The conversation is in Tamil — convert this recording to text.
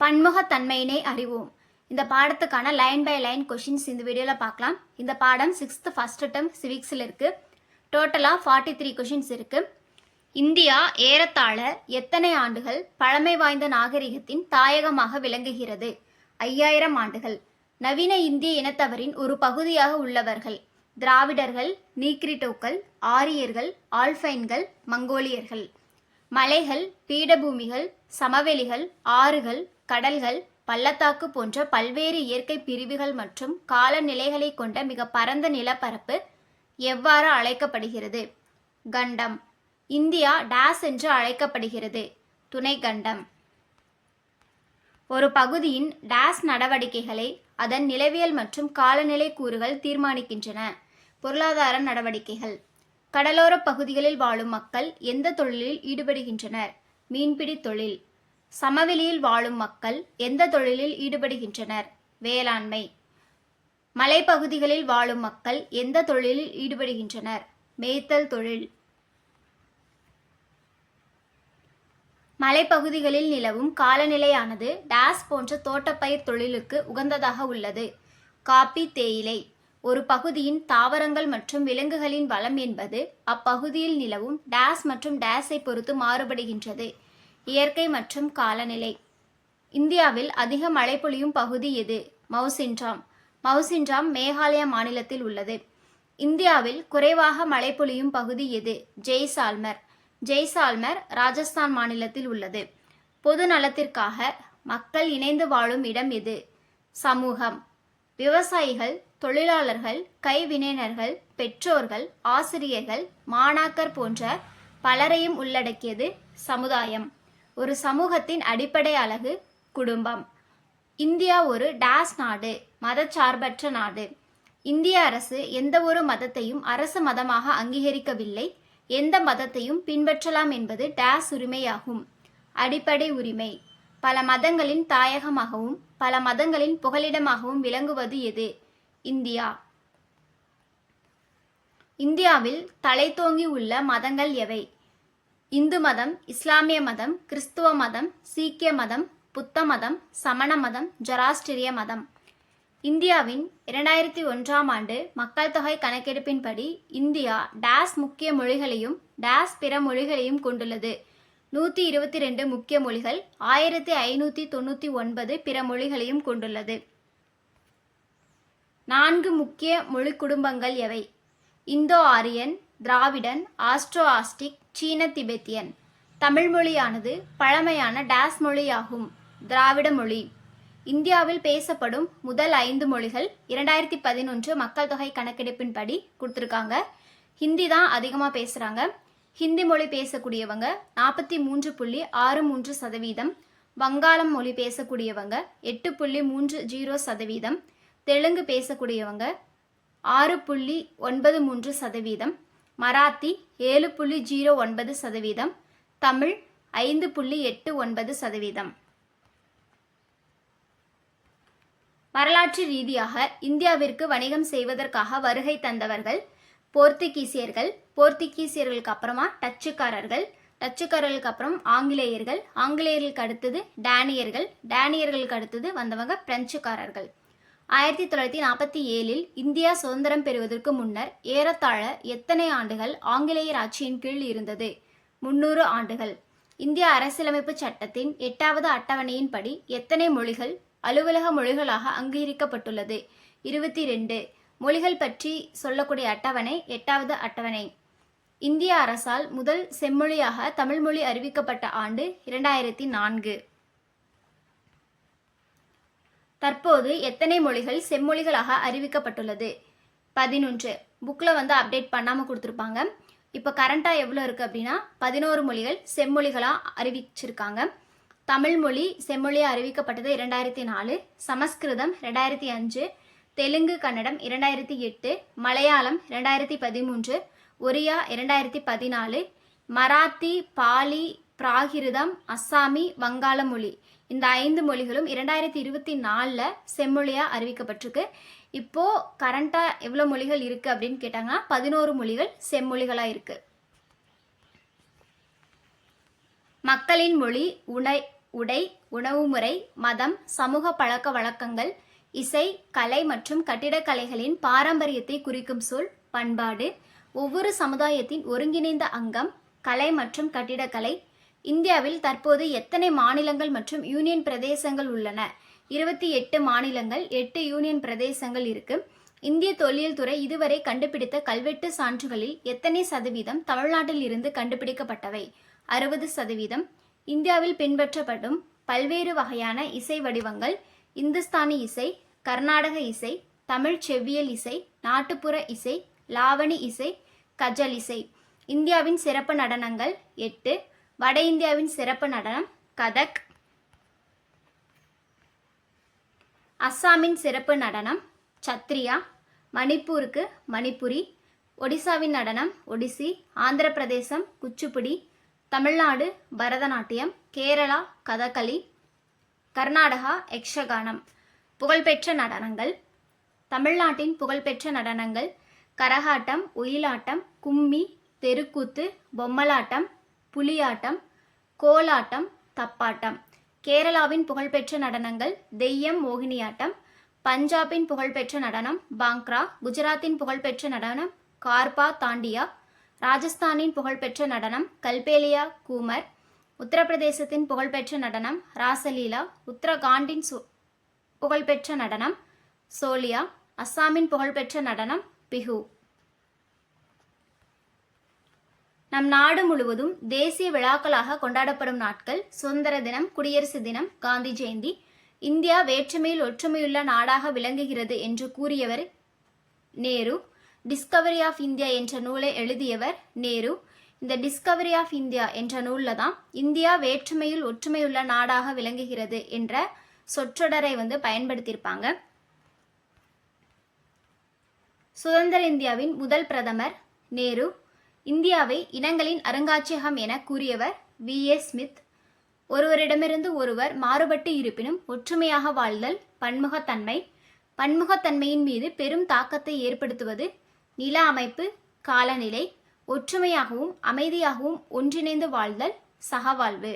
பன்முகத்தன்மையினை அறிவோம். இந்த பாடத்துக்கான லைன் பை லைன் கொஷின்ஸ் இந்த வீடியோவில் பார்க்கலாம். இந்த பாடம் 6th ஃபர்ஸ்ட் டேர்ம் சிவிக்ஸில் இருக்குது. டோட்டலாக 43 கொஷின்ஸ் இருக்குது. இந்தியா ஏறத்தாழ எத்தனை ஆண்டுகள் பழமை வாய்ந்த நாகரிகத்தின் தாயகமாக விளங்குகிறது? 5000 ஆண்டுகள். நவீன இந்திய இனத்தவரின் ஒரு பகுதியாக உள்ளவர்கள் திராவிடர்கள், நீக்ரிட்டோக்கள், ஆரியர்கள், ஆல்பைன்கள், மங்கோலியர்கள். மலைகள், பீடபூமிகள், சமவெளிகள், ஆறுகள், கடல்கள், பள்ளத்தாக்கு போன்ற பல்வேறு இயற்கை பிரிவுகள் மற்றும் காலநிலைகளை கொண்ட மிக பரந்த நிலப்பரப்பு எவ்வாறு அழைக்கப்படுகிறது? கண்டம். இந்தியா டேஸ் என்று அழைக்கப்படுகிறது? துணை கண்டம். ஒரு பகுதியின் டேஸ் நடவடிக்கைகளை அதன் நிலவியல் மற்றும் காலநிலை கூறுகள் தீர்மானிக்கின்றன. பொருளாதார நடவடிக்கைகள். கடலோர பகுதிகளில் வாழும் மக்கள் எந்த தொழிலில் ஈடுபடுகின்றனர்? மீன்பிடி தொழில். சமவெளியில் வாழும் மக்கள் எந்த தொழிலில் ஈடுபடுகின்றனர்? வேளாண்மை. மலைப்பகுதிகளில் வாழும் மக்கள் எந்த தொழிலில் ஈடுபடுகின்றனர்? மேய்த்தல் தொழில். மலைப்பகுதிகளில் நிலவும் காலநிலையானது டேஸ் போன்ற தோட்டப்பயிர் தொழிலுக்கு உகந்ததாக உள்ளது. காபி, தேயிலை. ஒரு பகுதியின் தாவரங்கள் மற்றும் விலங்குகளின் வளம் என்பது அப்பகுதியில் நிலவும் டேஸ் மற்றும் டேஸை பொறுத்து மாறுபடுகின்றது. இயற்கை மற்றும் காலநிலை. இந்தியாவில் அதிக மழை பொழியும் பகுதி எது? மவுசின்ராம். மவுசின்ராம் மேகாலயா மாநிலத்தில் உள்ளது. இந்தியாவில் குறைவாக மழை பொழியும் பகுதி எது? ஜெய்சால்மர். ஜெய்சால்மர் ராஜஸ்தான் மாநிலத்தில் உள்ளது. பொது நலத்திற்காக மக்கள் இணைந்து வாழும் இடம் எது? சமூகம். விவசாயிகள், தொழிலாளர்கள், கைவினைஞர்கள், பெற்றோர்கள், ஆசிரியர்கள், மாணாக்கர் போன்ற பலரையும் உள்ளடக்கியது சமுதாயம். ஒரு சமூகத்தின் அடிப்படை அலகு குடும்பம். இந்தியா ஒரு டேஸ் நாடு, மதச்சார்பற்ற நாடு. இந்திய அரசு எந்த ஒரு மதத்தையும் அரசு மதமாக அங்கீகரிக்கவில்லை. எந்த மதத்தையும் பின்பற்றலாம் என்பது டேஸ் உரிமையாகும். அடிப்படை உரிமை. பல மதங்களின் தாயகமாகவும் பல மதங்களின் புகலிடமாகவும் விளங்குவது எது? இந்தியா. இந்தியாவில் தலைத்தோங்கி உள்ள மதங்கள் எவை? இந்து மதம், இஸ்லாமிய மதம், கிறிஸ்துவ மதம், சீக்கிய மதம், புத்த மதம், சமண மதம், ஜொராஸ்ட்ரிய மதம். இந்தியாவின் 2001ஆம் ஆண்டு மக்கள் தொகை கணக்கெடுப்பின்படி இந்தியா டேஸ் முக்கிய மொழிகளையும் டேஸ் பிற மொழிகளையும் கொண்டுள்ளது. 122 முக்கிய மொழிகள், 1599 பிற மொழிகளையும் கொண்டுள்ளது. 4 முக்கிய மொழி குடும்பங்கள் எவை? இந்தோ ஆரியன், திராவிடன், ஆஸ்ட்ரோ ஆஸ்டிக், சீன திபெத்தியன். தமிழ் மொழியானது பழமையான டேஸ் மொழியாகும். திராவிட மொழி. இந்தியாவில் பேசப்படும் முதல் 5 மொழிகள் 2011 மக்கள் தொகை கணக்கெடுப்பின்படி கொடுத்துருக்காங்க. ஹிந்தி தான் அதிகமாக பேசுகிறாங்க. ஹிந்தி மொழி பேசக்கூடியவங்க 43.63%. வங்காளம் மொழி பேசக்கூடியவங்க 8.30%. தெலுங்கு பேசக்கூடியவங்க 6.93%. மராத்தி 7.09%. தமிழ் 5.89%. வரலாற்று ரீதியாக இந்தியாவிற்கு வணிகம் செய்வதற்காக வருகை தந்தவர்கள் போர்த்துகீசியர்கள். போர்த்துகீசியர்களுக்கு அப்புறமா டச்சுக்காரர்கள். டச்சுக்காரர்களுக்கு அப்புறம் ஆங்கிலேயர்கள். ஆங்கிலேயர்களுக்கு அடுத்தது டேனியர்கள். டேனியர்களுக்கு அடுத்தது வந்தவங்க பிரெஞ்சுக்காரர்கள். 1947இல் இந்தியா சுதந்திரம் பெறுவதற்கு முன்னர் ஏறத்தாழ எத்தனை ஆண்டுகள் ஆங்கிலேயர் ஆட்சியின் கீழ் இருந்தது? 300 ஆண்டுகள். இந்திய அரசியலமைப்பு சட்டத்தின் 8வது அட்டவணையின்படி எத்தனை மொழிகள் அலுவலக மொழிகளாக அங்கீகரிக்கப்பட்டுள்ளது? 22. மொழிகள் பற்றி சொல்லக்கூடிய அட்டவணை 8வது அட்டவணை. இந்திய அரசால் முதல் செம்மொழியாக தமிழ் மொழி அறிவிக்கப்பட்ட ஆண்டு 2004. தற்போது எத்தனை மொழிகள் செம்மொழிகளாக அறிவிக்கப்பட்டுள்ளது? 11. புக்கில் அப்டேட் பண்ணாமல் கொடுத்துருப்பாங்க. இப்போ கரண்டாக எவ்வளோ இருக்குது அப்படின்னா 11 மொழிகள் செம்மொழிகளாக அறிவிச்சிருக்காங்க. தமிழ் மொழி செம்மொழியாக அறிவிக்கப்பட்டது 2004. சமஸ்கிருதம் 2005. தெலுங்கு கன்னடம் 2008. மலையாளம் 2013. ஒரியா 2014. மராத்தி, பாலி, பிராகிருதம், அஸ்ஸாமி, வங்காள மொழி இந்த 5 மொழிகளும் 2024 செம்மொழியாக அறிவிக்கப்பட்டிருக்கு. இப்போது கரண்ட்டாக எவ்வளோ மொழிகள் இருக்குது அப்படின்னு கேட்டாங்கன்னா 11 மொழிகள் செம்மொழிகளாக இருக்குது. மக்களின் மொழி உடை, உணவு முறை, மதம், சமூக பழக்க வழக்கங்கள், இசை, கலை மற்றும் கட்டிடக்கலைகளின் பாரம்பரியத்தை குறிக்கும் சொல் பண்பாடு. ஒவ்வொரு சமுதாயத்தின் ஒருங்கிணைந்த அங்கம் கலை மற்றும் கட்டிடக்கலை. இந்தியாவில் தற்போது எத்தனை மாநிலங்கள் மற்றும் யூனியன் பிரதேசங்கள் உள்ளன? 28 மாநிலங்கள், 8 யூனியன் பிரதேசங்கள் இருக்கு. இந்திய தொல்லியல் துறை இதுவரை கண்டுபிடித்த கல்வெட்டு சான்றுகளில் எத்தனை சதவீதம் தமிழ்நாட்டில் இருந்து கண்டுபிடிக்கப்பட்டவை? 60%. இந்தியாவில் பின்பற்றப்படும் பல்வேறு வகையான இசை வடிவங்கள் இந்துஸ்தானி இசை, கர்நாடக இசை, தமிழ் செவ்வியல் இசை, நாட்டுப்புற இசை, லாவணி இசை, கஜல் இசை. இந்தியாவின் சிறப்பு நடனங்கள் 8. வட இந்தியாவின் சிறப்பு நடனம் கதக். அஸ்ஸாமின் சிறப்பு நடனம் சத்ரியா. மணிப்பூருக்கு மணிப்புரி. ஒடிசாவின் நடனம் ஒடிசி. ஆந்திர பிரதேசம் குச்சிப்புடி. தமிழ்நாடு பரதநாட்டியம். கேரளா கதகளி. கர்நாடகா யக்ஷகானம். புகழ்பெற்ற நடனங்கள். தமிழ்நாட்டின் புகழ்பெற்ற நடனங்கள் கரகாட்டம், ஒயிலாட்டம், கும்மி, தெருக்கூத்து, பொம்மலாட்டம், புலியாட்டம், கோலாட்டம், தப்பாட்டம். கேரளாவின் புகழ்பெற்ற நடனங்கள் தெய்யம், மோகினியாட்டம். பஞ்சாபின் புகழ்பெற்ற நடனம் பாங்க்ரா. குஜராத்தின் புகழ்பெற்ற நடனம் கார்பா தாண்டியா. ராஜஸ்தானின் புகழ்பெற்ற நடனம் கல்பேலியா கூமர். உத்தரப்பிரதேசத்தின் புகழ்பெற்ற நடனம் ராசலீலா. உத்தரகாண்டின் புகழ்பெற்ற நடனம் சோலியா. அஸ்ஸாமின் புகழ்பெற்ற நடனம் பிஹு. நம் நாடு முழுவதும் தேசிய விழாக்களாக கொண்டாடப்படும் நாட்கள் சுதந்திர தினம், குடியரசு தினம், காந்தி ஜெயந்தி. இந்தியா வேற்றுமையில் ஒற்றுமையுள்ள நாடாக விளங்குகிறது என்று கூறியவர் நேரு. டிஸ்கவரி ஆஃப் இந்தியா என்ற நூலை எழுதியவர் நேரு. இந்த டிஸ்கவரி ஆஃப் இந்தியா என்ற நூலில் தான் இந்தியா வேற்றுமையில் ஒற்றுமையுள்ள நாடாக விளங்குகிறது என்ற சொற்றொடரை பயன்படுத்தியிருப்பாங்க. சுதந்திர இந்தியாவின் முதல் பிரதமர் நேரு. இந்தியாவை இனங்களின் அருங்காட்சியகம் என கூறியவர் V.A. ஸ்மித். ஒருவரிடமிருந்து ஒருவர் மாறுபட்டு இருப்பினும் ஒற்றுமையாக வாழ்தல் பன்முகத்தன்மை. பன்முகத்தன்மையின் மீது பெரும் தாக்கத்தை ஏற்படுத்துவது நில அமைப்பு, காலநிலை. ஒற்றுமையாகவும் அமைதியாகவும் ஒன்றிணைந்து வாழ்தல் சகவாழ்வு.